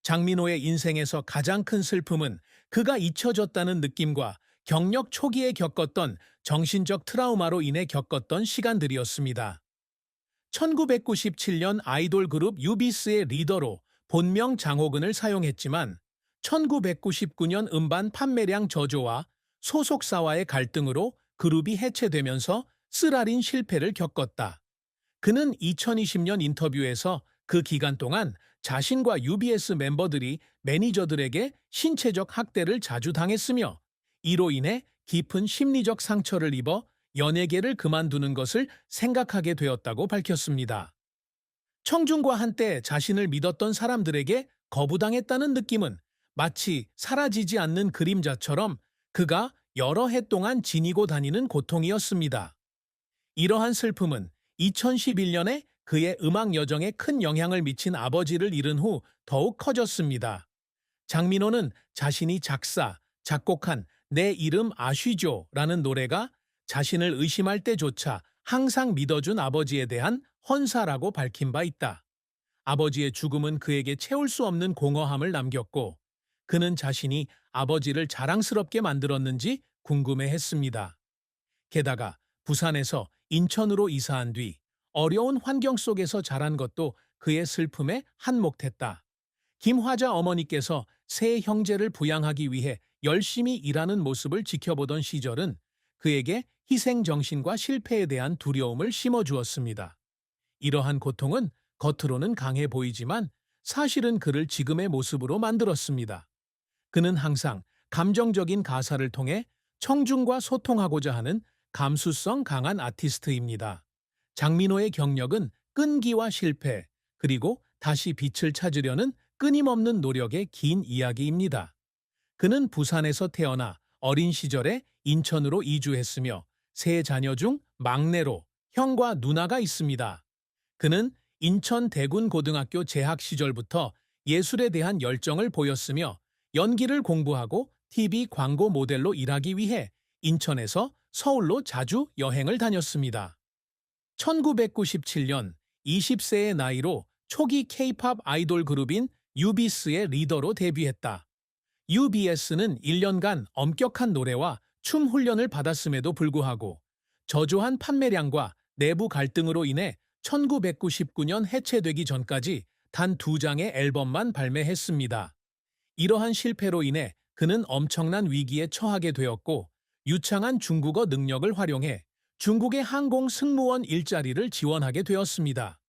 장민호의 인생에서 가장 큰 슬픔은 그가 잊혀졌다는 느낌과 경력 초기에 겪었던 정신적 트라우마로 인해 겪었던 시간들이었습니다. 1997년 아이돌 그룹 유비스의 리더로 본명 장호근을 사용했지만 1999년 음반 판매량 저조와 소속사와의 갈등으로 그룹이 해체되면서 쓰라린 실패를 겪었다. 그는 2020년 인터뷰에서 그 기간 동안 자신과 UBS 멤버들이 매니저들에게 신체적 학대를 자주 당했으며 이로 인해 깊은 심리적 상처를 입어 연예계를 그만두는 것을 생각하게 되었다고 밝혔습니다. 청중과 한때 자신을 믿었던 사람들에게 거부당했다는 느낌은 마치 사라지지 않는 그림자처럼 그가 여러 해 동안 지니고 다니는 고통이었습니다. 이러한 슬픔은 2011년에 그의 음악 여정에 큰 영향을 미친 아버지를 잃은 후 더욱 커졌습니다. 장민호는 자신이 작곡한 내 이름 아쉬죠 라는 노래가 자신을 의심할 때조차 항상 믿어준 아버지에 대한 헌사라고 밝힌 바 있다. 아버지의 죽음은 그에게 채울 수 없는 공허함을 남겼고 그는 자신이 아버지를 자랑스럽게 만들었는지 궁금해했습니다. 게다가 부산에서 인천으로 이사한 뒤 어려운 환경 속에서 자란 것도 그의 슬픔에 한몫했다. 김화자 어머니께서 세 형제를 부양하기 위해 열심히 일하는 모습을 지켜보던 시절은 그에게 희생정신과 실패에 대한 두려움을 심어주었습니다. 이러한 고통은 겉으로는 강해 보이지만 사실은 그를 지금의 모습으로 만들었습니다. 그는 항상 감정적인 가사를 통해 청중과 소통하고자 하는 감수성 강한 아티스트입니다. 장민호의 경력은 끈기와 실패, 그리고 다시 빛을 찾으려는 끊임없는 노력의 긴 이야기입니다. 그는 부산에서 태어나 어린 시절에 인천으로 이주했으며 세 자녀 중 막내로 형과 누나가 있습니다. 그는 인천 대군고등학교 재학 시절부터 예술에 대한 열정을 보였으며 연기를 공부하고 TV 광고 모델로 일하기 위해 인천에서 서울로 자주 여행을 다녔습니다. 1997년 20세의 나이로 초기 K-팝 아이돌 그룹인 유비스의 리더로 데뷔했다. UBS는 1년간 엄격한 노래와 춤 훈련을 받았음에도 불구하고 저조한 판매량과 내부 갈등으로 인해 1999년 해체되기 전까지 단 2장의 앨범만 발매했습니다. 이러한 실패로 인해 그는 엄청난 위기에 처하게 되었고 유창한 중국어 능력을 활용해 중국의 항공 승무원 일자리를 지원하게 되었습니다.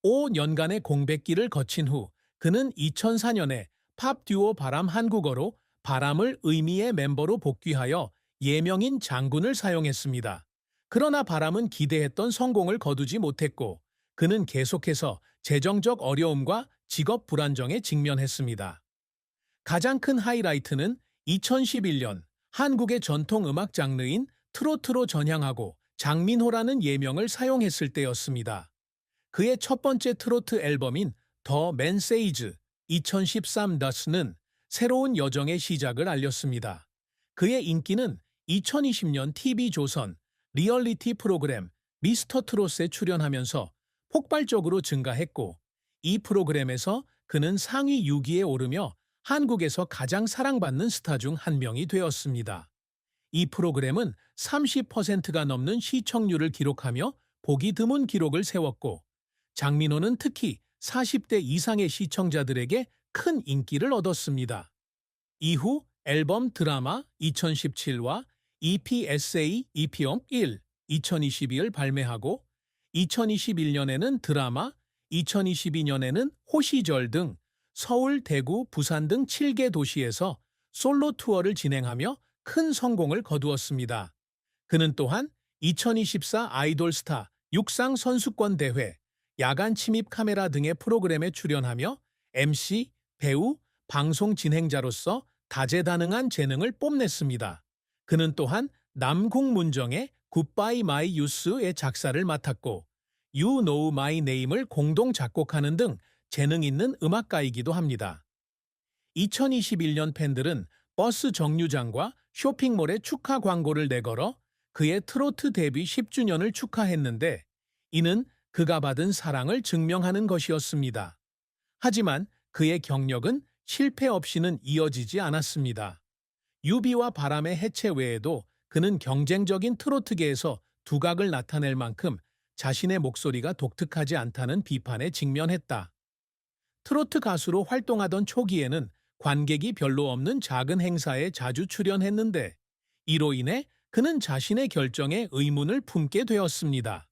5년간의 공백기를 거친 후 그는 2004년에 팝 듀오 바람 한국어로 바람을 의미의 멤버로 복귀하여 예명인 장군을 사용했습니다. 그러나 바람은 기대했던 성공을 거두지 못했고 그는 계속해서 재정적 어려움과 직업 불안정에 직면했습니다. 가장 큰 하이라이트는 2011년 한국의 전통 음악 장르인 트로트로 전향하고 장민호라는 예명을 사용했을 때였습니다. 그의 첫 번째 트로트 앨범인 더 맨세이즈 2013는 새로운 여정의 시작을 알렸습니다. 그의 인기는 2020년 TV조선 리얼리티 프로그램 미스터 트롯에 출연하면서 폭발적으로 증가했고 이 프로그램에서 그는 상위 6위에 오르며 한국에서 가장 사랑받는 스타 중 한 명이 되었습니다. 이 프로그램은 30%가 넘는 시청률을 기록하며 보기 드문 기록을 세웠고 장민호는 특히 40대 이상의 시청자들에게 큰 인기를 얻었습니다. 이후 앨범 드라마 2017와 EPSA EPOM 1 2022를 발매하고 2021년에는 드라마, 2022년에는 호시절 등 서울, 대구, 부산 등 7개 도시에서 솔로 투어를 진행하며 큰 성공을 거두었습니다. 그는 또한 2024 아이돌 스타 육상 선수권 대회, 야간 침입 카메라 등의 프로그램에 출연하며 MC, 배우, 방송 진행자로서 다재다능한 재능을 뽐냈습니다. 그는 또한 남궁문정의 굿바이 마이 유스의 작사를 맡았고 You Know My Name을 공동 작곡하는 등 재능 있는 음악가이기도 합니다. 2021년 팬들은 버스 정류장과 쇼핑몰에 축하 광고를 내걸어 그의 트로트 데뷔 10주년을 축하했는데 이는 그가 받은 사랑을 증명하는 것이었습니다. 하지만 그의 경력은 실패 없이는 이어지지 않았습니다. 유비와 바람의 해체 외에도 그는 경쟁적인 트로트계에서 두각을 나타낼 만큼 자신의 목소리가 독특하지 않다는 비판에 직면했다. 트로트 가수로 활동하던 초기에는 관객이 별로 없는 작은 행사에 자주 출연했는데 이로 인해 그는 자신의 결정에 의문을 품게 되었습니다.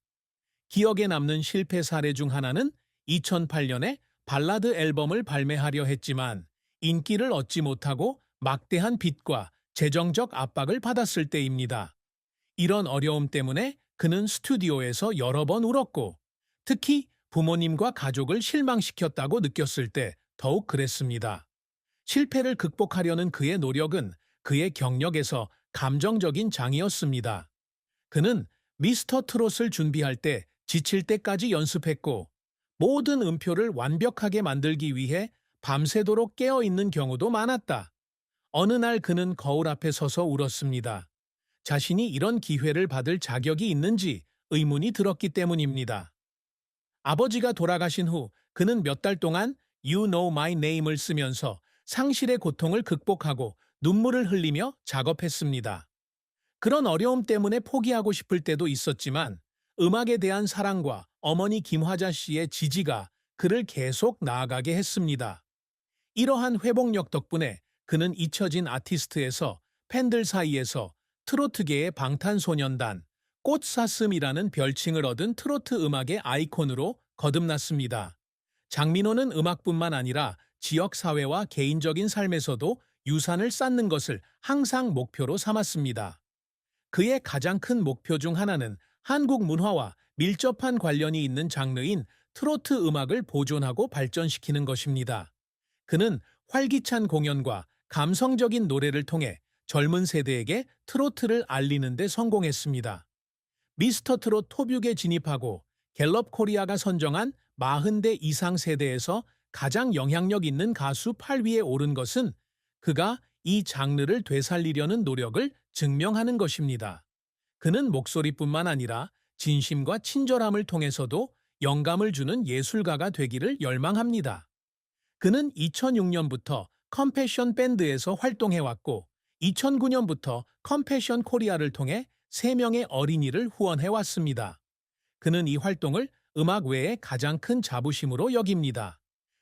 기억에 남는 실패 사례 중 하나는 2008년에 발라드 앨범을 발매하려 했지만 인기를 얻지 못하고 막대한 빚과 재정적 압박을 받았을 때입니다. 이런 어려움 때문에 그는 스튜디오에서 여러 번 울었고 특히 부모님과 가족을 실망시켰다고 느꼈을 때 더욱 그랬습니다. 실패를 극복하려는 그의 노력은 그의 경력에서 감정적인 장이었습니다. 그는 미스터 트롯을 준비할 때 지칠 때까지 연습했고 모든 음표를 완벽하게 만들기 위해 밤새도록 깨어있는 경우도 많았다. 어느 날 그는 거울 앞에 서서 울었습니다. 자신이 이런 기회를 받을 자격이 있는지 의문이 들었기 때문입니다. 아버지가 돌아가신 후 그는 몇 달 동안 You Know My Name을 쓰면서 상실의 고통을 극복하고 눈물을 흘리며 작업했습니다. 그런 어려움 때문에 포기하고 싶을 때도 있었지만 음악에 대한 사랑과 어머니 김화자 씨의 지지가 그를 계속 나아가게 했습니다. 이러한 회복력 덕분에 그는 잊혀진 아티스트에서 팬들 사이에서 트로트계의 방탄소년단, 꽃사슴이라는 별칭을 얻은 트로트 음악의 아이콘으로 거듭났습니다. 장민호는 음악뿐만 아니라 지역 사회와 개인적인 삶에서도 유산을 쌓는 것을 항상 목표로 삼았습니다. 그의 가장 큰 목표 중 하나는 한국 문화와 밀접한 관련이 있는 장르인 트로트 음악을 보존하고 발전시키는 것입니다. 그는 활기찬 공연과 감성적인 노래를 통해 젊은 세대에게 트로트를 알리는 데 성공했습니다. 미스터 트롯 토뷰에 진입하고 갤럽 코리아가 선정한 40대 이상 세대에서 가장 영향력 있는 가수 8위에 오른 것은 그가 이 장르를 되살리려는 노력을 증명하는 것입니다. 그는 목소리뿐만 아니라 진심과 친절함을 통해서도 영감을 주는 예술가가 되기를 열망합니다. 그는 2006년부터 컴패션 밴드에서 활동해왔고 2009년부터 컴패션 코리아를 통해 3명의 어린이를 후원해왔습니다. 그는 이 활동을 음악 외의 가장 큰 자부심으로 여깁니다.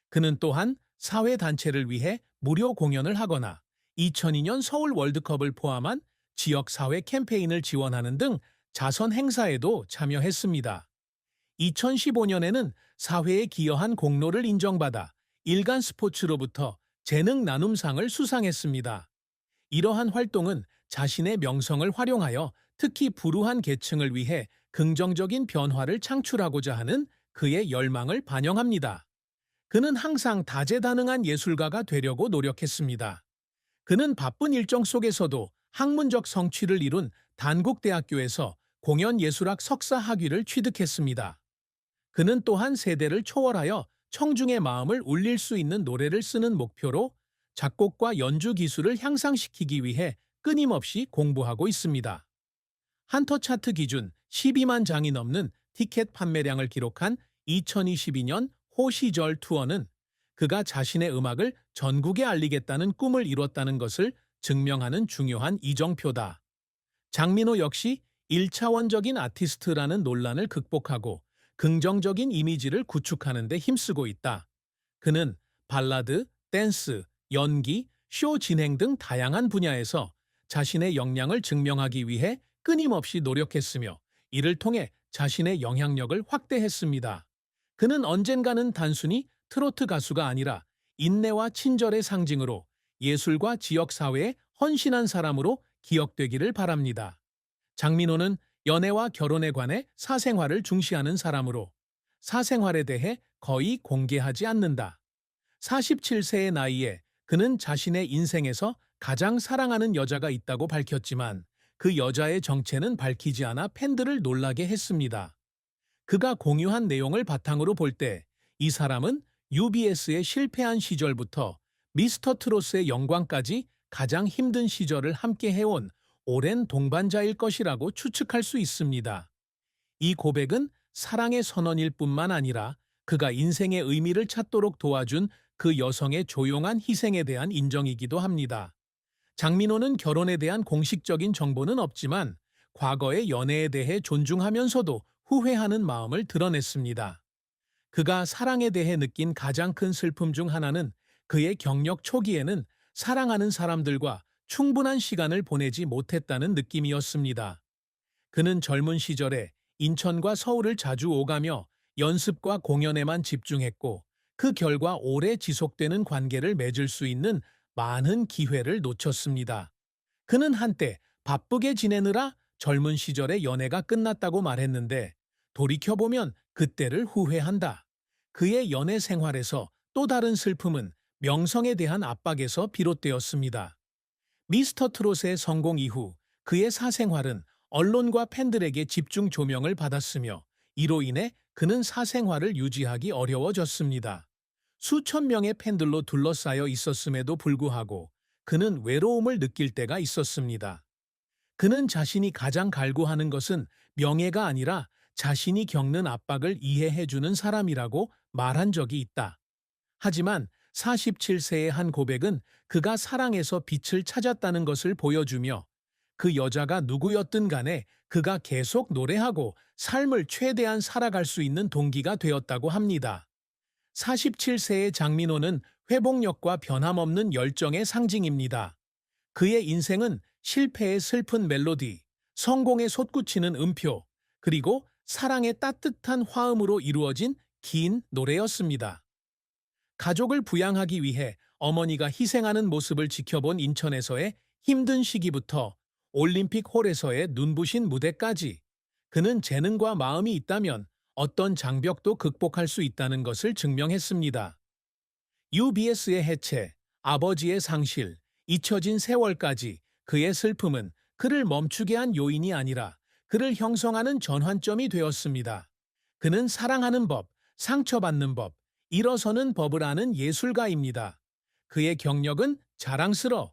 그는 또한 사회단체를 위해 무료 공연을 하거나 2002년 서울 월드컵을 포함한 지역사회 캠페인을 지원하는 등 자선 행사에도 참여했습니다. 2015년에는 사회에 기여한 공로를 인정받아 일간 스포츠로부터 재능 나눔상을 수상했습니다. 이러한 활동은 자신의 명성을 활용하여 특히 불우한 계층을 위해 긍정적인 변화를 창출하고자 하는 그의 열망을 반영합니다. 그는 항상 다재다능한 예술가가 되려고 노력했습니다. 그는 바쁜 일정 속에서도 학문적 성취를 이룬 단국대학교에서 공연예술학 석사 학위를 취득했습니다. 그는 또한 세대를 초월하여 청중의 마음을 울릴 수 있는 노래를 쓰는 목표로 작곡과 연주 기술을 향상시키기 위해 끊임없이 공부하고 있습니다. 한터 차트 기준 12만 장이 넘는 티켓 판매량을 기록한 2022년 호시절 투어는 그가 자신의 음악을 전국에 알리겠다는 꿈을 이뤘다는 것을 증명하는 중요한 이정표다. 장민호 역시 1차원적인 아티스트라는 논란을 극복하고 긍정적인 이미지를 구축하는 데 힘쓰고 있다. 그는 발라드, 댄스, 연기, 쇼 진행 등 다양한 분야에서 자신의 역량을 증명하기 위해 끊임없이 노력했으며 이를 통해 자신의 영향력을 확대했습니다. 그는 언젠가는 단순히 트로트 가수가 아니라 인내와 친절의 상징으로 예술과 지역사회에 헌신한 사람으로 기억되기를 바랍니다. 장민호는 연애와 결혼에 관해 사생활을 중시하는 사람으로 사생활에 대해 거의 공개하지 않는다. 47세의 나이에 그는 자신의 인생에서 가장 사랑하는 여자가 있다고 밝혔지만 그 여자의 정체는 밝히지 않아 팬들을 놀라게 했습니다. 그가 공유한 내용을 바탕으로 볼 때 이 사람은 UBS의 실패한 시절부터 미스터 트롯의 영광까지 가장 힘든 시절을 함께 해온 오랜 동반자일 것이라고 추측할 수 있습니다. 이 고백은 사랑의 선언일 뿐만 아니라 그가 인생의 의미를 찾도록 도와준 그 여성의 조용한 희생에 대한 인정이기도 합니다. 장민호는 결혼에 대한 공식적인 정보는 없지만 과거의 연애에 대해 존중하면서도 후회하는 마음을 드러냈습니다. 그가 사랑에 대해 느낀 가장 큰 슬픔 중 하나는 그의 경력 초기에는 사랑하는 사람들과 충분한 시간을 보내지 못했다는 느낌이었습니다. 그는 젊은 시절에 인천과 서울을 자주 오가며 연습과 공연에만 집중했고 그 결과 오래 지속되는 관계를 맺을 수 있는 많은 기회를 놓쳤습니다. 그는 한때 바쁘게 지내느라 젊은 시절의 연애가 끝났다고 말했는데 돌이켜보면 그때를 후회한다. 그의 연애 생활에서 또 다른 슬픔은 명성에 대한 압박에서 비롯되었습니다. 미스터 트롯의 성공 이후 그의 사생활은 언론과 팬들에게 집중 조명을 받았으며 이로 인해 그는 사생활을 유지하기 어려워졌습니다. 수천 명의 팬들로 둘러싸여 있었음에도 불구하고 그는 외로움을 느낄 때가 있었습니다. 그는 자신이 가장 갈구하는 것은 명예가 아니라 자신이 겪는 압박을 이해해주는 사람이라고 말한 적이 있다. 하지만 47세의 한 고백은 그가 사랑에서 빛을 찾았다는 것을 보여주며 그 여자가 누구였든 간에 그가 계속 노래하고 삶을 최대한 살아갈 수 있는 동기가 되었다고 합니다. 47세의 장민호는 회복력과 변함없는 열정의 상징입니다. 그의 인생은 실패의 슬픈 멜로디, 성공의 솟구치는 음표, 그리고 사랑의 따뜻한 화음으로 이루어진 긴 노래였습니다. 가족을 부양하기 위해 어머니가 희생하는 모습을 지켜본 인천에서의 힘든 시기부터 올림픽 홀에서의 눈부신 무대까지 그는 재능과 마음이 있다면 어떤 장벽도 극복할 수 있다는 것을 증명했습니다. UBS의 해체, 아버지의 상실, 잊혀진 세월까지 그의 슬픔은 그를 멈추게 한 요인이 아니라 그를 형성하는 전환점이 되었습니다. 그는 사랑하는 법, 상처받는 법, 일어서는 법을 아는 예술가입니다. 그의 경력은 자랑스러,